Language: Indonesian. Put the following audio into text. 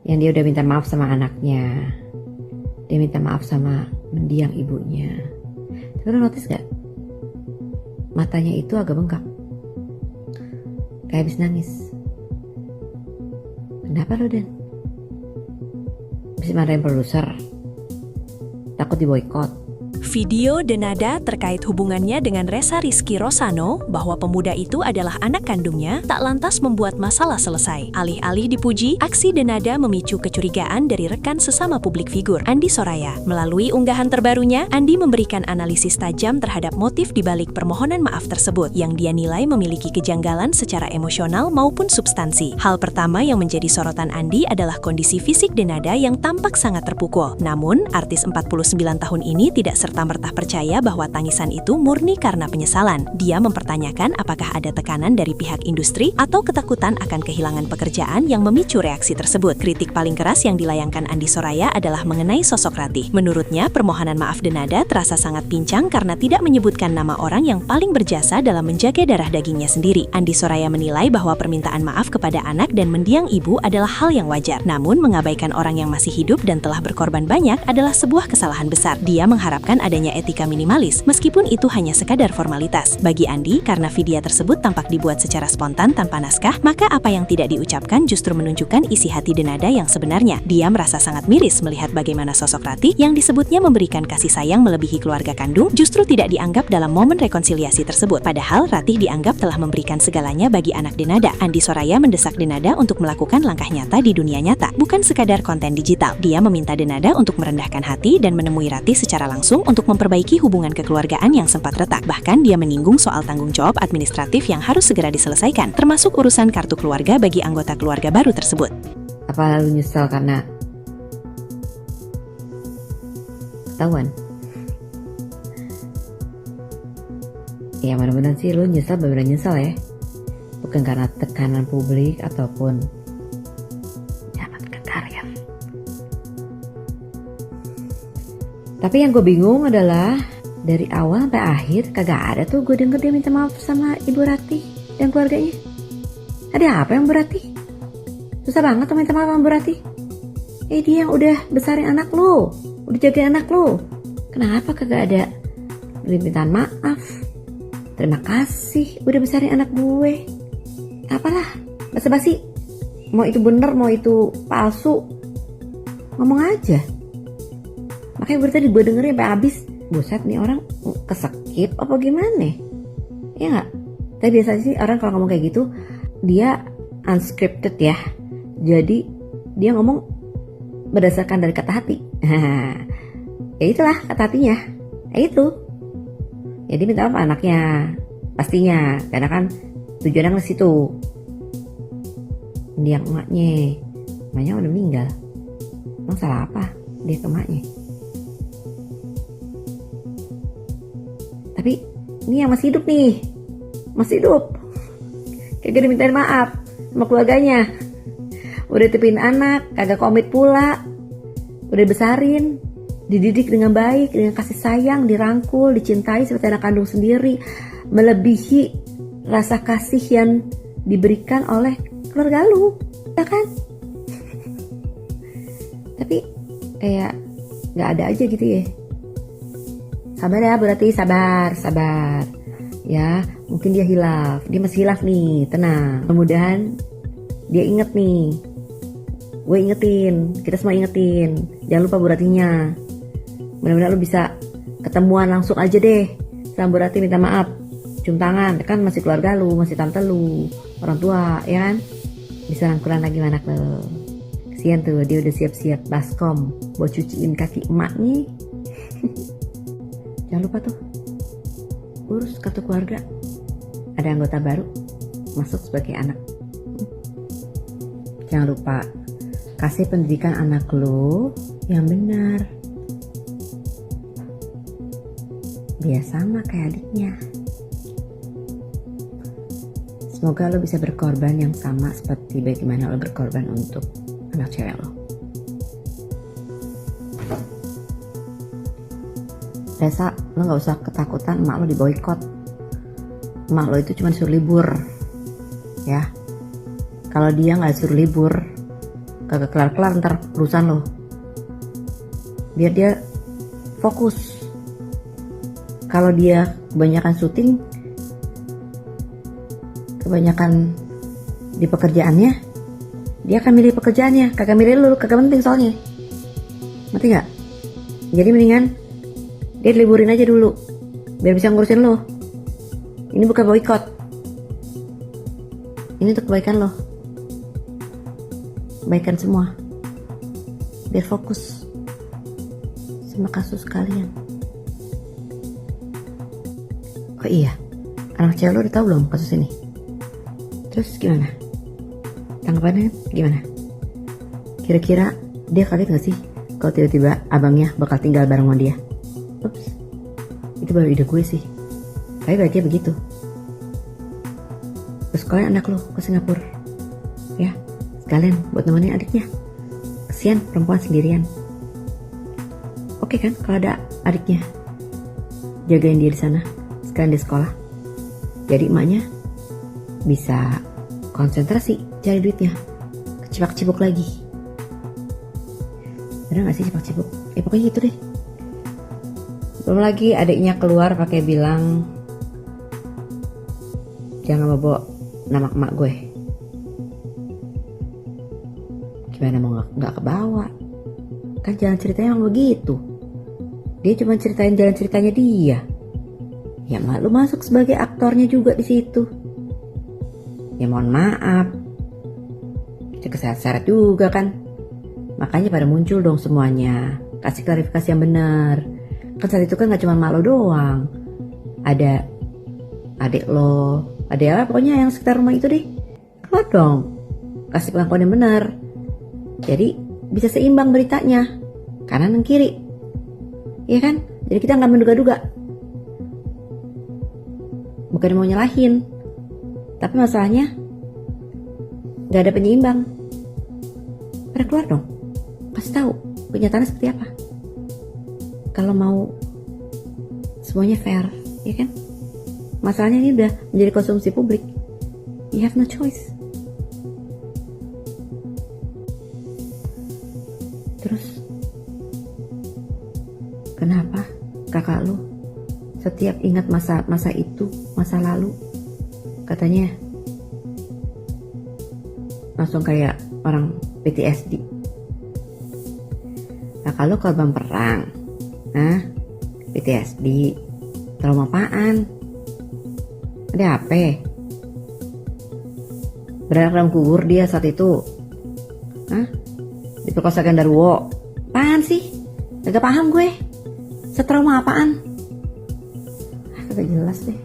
Yang dia udah minta maaf sama anaknya, dia minta maaf sama mendiang ibunya. Tapi lo notice gak? Matanya itu agak bengkak, kayak habis nangis. Kenapa lo, Dan? Bisa marahin produser? Takut diboykot? Video Denada terkait hubungannya dengan Ressa Rizky Rosano bahwa pemuda itu adalah anak kandungnya tak lantas membuat masalah selesai. Alih-alih dipuji, aksi Denada memicu kecurigaan dari rekan sesama publik figur, Andi Soraya. Melalui unggahan terbarunya, Andi memberikan analisis tajam terhadap motif di balik permohonan maaf tersebut yang dia nilai memiliki kejanggalan secara emosional maupun substansi. Hal pertama yang menjadi sorotan Andi adalah kondisi fisik Denada yang tampak sangat terpukul. Namun, artis 49 tahun ini tidak serta-merta percaya bahwa tangisan itu murni karena penyesalan. Dia mempertanyakan apakah ada tekanan dari pihak industri atau ketakutan akan kehilangan pekerjaan yang memicu reaksi tersebut. Kritik paling keras yang dilayangkan Andi Soraya adalah mengenai sosok Ratih. Menurutnya, permohonan maaf Denada terasa sangat pincang karena tidak menyebutkan nama orang yang paling berjasa dalam menjaga darah dagingnya sendiri. Andi Soraya menilai bahwa permintaan maaf kepada anak dan mendiang ibu adalah hal yang wajar. Namun, mengabaikan orang yang masih hidup dan telah berkorban banyak adalah sebuah kesalahan besar. Dia mengharapkan adanya etika minimalis, meskipun itu hanya sekadar formalitas. Bagi Andi, karena video tersebut tampak dibuat secara spontan tanpa naskah, maka apa yang tidak diucapkan justru menunjukkan isi hati Denada yang sebenarnya. Dia merasa sangat miris melihat bagaimana sosok Ratih yang disebutnya memberikan kasih sayang melebihi keluarga kandung justru tidak dianggap dalam momen rekonsiliasi tersebut. Padahal Ratih dianggap telah memberikan segalanya bagi anak Denada. Andi Soraya mendesak Denada untuk melakukan langkah nyata di dunia nyata, bukan sekadar konten digital. Dia meminta Denada untuk merendahkan hati dan menemui Ratih secara langsung untuk memperbaiki hubungan kekeluargaan yang sempat retak. Bahkan dia menyinggung soal tanggung jawab administratif yang harus segera diselesaikan, termasuk urusan kartu keluarga bagi anggota keluarga baru tersebut. Apa lu nyesel karena ketahuan? Ya mudah-mudahan sih lu nyesel, bener-bener nyesel ya. Bukan karena tekanan publik ataupun karir. Tapi yang gue bingung adalah dari awal sampai akhir kagak ada tuh gue denger dia minta maaf sama Ibu Ratih dan keluarganya. Ada apa yang Bu Ratih? Susah banget tuh minta maaf sama Bu Ratih. Dia yang udah besarin anak lu, udah jagain anak lu. Kenapa kagak ada permintaan maaf? Terima kasih udah besarin anak gue. Apalah, basa-basi. Mau itu bener, mau itu palsu, ngomong aja. Makanya gue tadi gue dengerin sampai habis. Buset, nih orang kesekip apa gimana? Ya nggak? Tapi biasanya sih orang kalau ngomong kayak gitu dia unscripted ya. Jadi dia ngomong berdasarkan dari kata hati. Ya itulah kata hatinya. Ya itu. Jadi minta apa anaknya? Pastinya, karena kan tujuannya ke situ. Dia emaknya udah meninggal. Emang salah apa dia ke emaknya? Tapi ini yang masih hidup nih, masih hidup, kagak dimintain maaf sama keluarganya. Udah tepin anak, kagak komit pula. Udah besarin, dididik dengan baik, dengan kasih sayang, dirangkul, dicintai seperti anak kandung sendiri, melebihi rasa kasih yang diberikan oleh keluarga lu, ya kan? Tapi kayak nggak ada aja gitu ya. Sabar ya berarti, sabar ya, mungkin dia hilaf, dia masih hilaf nih, tenang, mudah-mudahan dia inget nih, gue ingetin, kita semua ingetin, jangan lupa Bu Ratihnya. Mudah-mudahan lu bisa ketemuan langsung aja deh sama Bu Ratih, minta maaf, cium tangan, kan masih keluarga lu, masih tante lu, orang tua, ya kan, bisa rangkulan lagi anak lu. Kesian tuh, dia udah siap-siap baskom buat cuciin kaki emaknya. Jangan lupa tuh urus kartu keluarga, ada anggota baru masuk sebagai anak. Jangan lupa kasih pendidikan anak lo yang benar, biar sama kayak adiknya. Semoga lo bisa berkorban yang sama seperti bagaimana lo berkorban untuk anak cewek lo. Ressa, lo gak usah ketakutan emak lo diboykot. Emak lo itu cuma suruh libur, ya. Kalau dia gak suruh libur, kagak kelar-kelar ntar urusan lo. Biar dia fokus. Kalau dia kebanyakan syuting, kebanyakan di pekerjaannya, dia akan milih pekerjaannya, kagak milih lu, kagak penting soalnya. Ngerti gak? Jadi mendingan dia liburin aja dulu biar bisa ngurusin lo. Ini bukan boykot, ini untuk kebaikan lo, kebaikan semua, biar fokus sama kasus kalian. Oh iya, anak cewek lo udah tahu belum kasus ini? Terus gimana? Tanggapannya gimana? Kira-kira dia kaget gak sih kalau tiba-tiba abangnya bakal tinggal bareng sama dia? Ups, itu baru ide gue sih. Tapi baiknya begitu. Terus sekalian anak lo ke Singapura, ya, sekalian buat nemenin adiknya. Kesian perempuan sendirian. Oke kan kalau ada adiknya, jagain dia di sana, sekalian di sekolah. Jadi emaknya bisa konsentrasi cari duitnya, kecipak-cipuk lagi. Bener gak sih cipak-cipuk? Ya pokoknya gitu deh. Belum lagi adiknya keluar pakai bilang, jangan bawa nama emak gue. Gimana mau nggak kebawa? Kan jalan ceritanya emang begitu. Dia cuma ceritain jalan ceritanya dia. Ya mak lu masuk sebagai aktornya juga di situ. Ya mohon maaf, kita keseret-seret juga kan. Makanya pada muncul dong semuanya, kasih klarifikasi yang benar. Kan saat itu kan gak cuma mak lo doang, ada adik lo, ada ya pokoknya yang sekitar rumah itu deh. Keluar dong, kasih pengakuan yang benar. Jadi bisa seimbang beritanya, kanan dan kiri, iya kan? Jadi kita gak menduga-duga. Bukan mau nyalahin, tapi masalahnya gak ada penyeimbang. Pada keluar dong, kasih tahu kenyataannya seperti apa. Kalau mau semuanya fair, ya kan? Masalahnya ini udah menjadi konsumsi publik. You have no choice. Terus kenapa kakak lu setiap ingat masa itu, masa lalu, katanya langsung kayak orang PTSD? Kakak lu korban perang, PTSD, trauma apaan? Ada apa? Beranak dalam kubur dia saat itu? Diperkosa genderuwo? Apaan sih? Gak paham gue. Setrauma apaan? Kagak jelas deh.